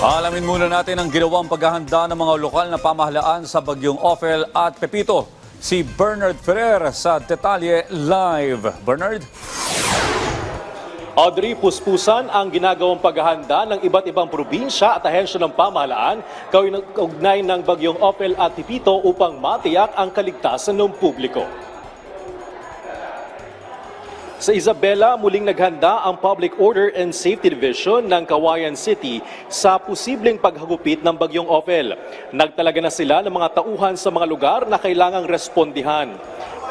Alamin muna natin ang ginawang paghahanda ng mga lokal na pamahalaan sa bagyong Ophel at Pepito. Si Bernard Ferrer sa Detalye Live. Bernard? Audrey, puspusan ang ginagawang paghahanda ng iba't ibang probinsya at ahensya ng pamahalaan kaugnay ng bagyong Ophel at Pepito upang matiyak ang kaligtasan ng publiko. Sa Isabela, muling naghanda ang Public Order and Safety Division ng Cauayan City sa posibleng paghagupit ng bagyong Ophel. Nagtalaga na sila ng mga tauhan sa mga lugar na kailangang respondihan.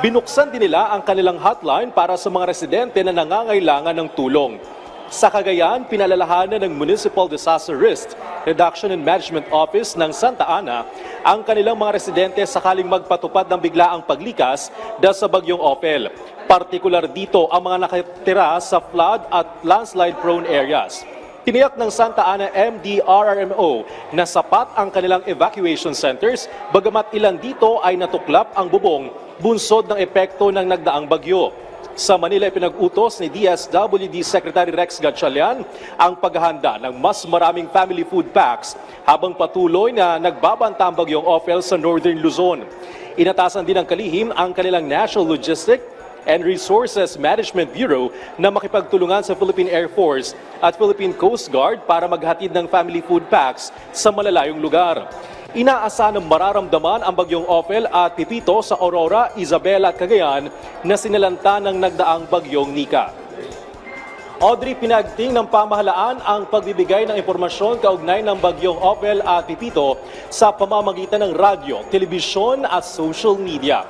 Binuksan din nila ang kanilang hotline para sa mga residente na nangangailangan ng tulong. Sa Cagayan, pinalalahanan ng Municipal Disaster Risk Reduction and Management Office ng Santa Ana ang kanilang mga residente sakaling magpatupad ng biglaang paglikas dahil sa bagyong Ophel. Partikular dito ang mga nakatira sa flood at landslide-prone areas. Tiniyak ng Santa Ana MDRRMO na sapat ang kanilang evacuation centers, bagamat ilan dito ay natuklap ang bubong bunsod ng epekto ng nagdaang bagyo. Sa Manila, ipinag-utos ni DSWD Secretary Rex Gatchalian ang paghahanda ng mas maraming family food packs habang patuloy na nagbabanta ang bagyong Ophel sa Northern Luzon. Inatasan din ng kalihim ang kanilang National Logistic and Resources Management Bureau na makipagtulungan sa Philippine Air Force at Philippine Coast Guard para maghatid ng family food packs sa malalayong lugar. Inaasahan ng mararamdaman ang bagyong Ophel at Pepito sa Aurora, Isabela at Cagayan na sinalanta ng nagdaang bagyong Nika. Audrey, pinagting ng pamahalaan ang pagbibigay ng impormasyon kaugnay ng bagyong Ophel at Pepito sa pamamagitan ng radyo, telebisyon at social media.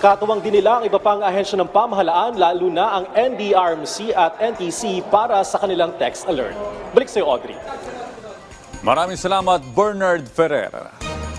Katuwang din nila ang iba pang ahensya ng pamahalaan, lalo na ang NDRMC at NTC para sa kanilang text alert. Balik sa iyo, Audrey. Maraming salamat, Bernard Ferrer.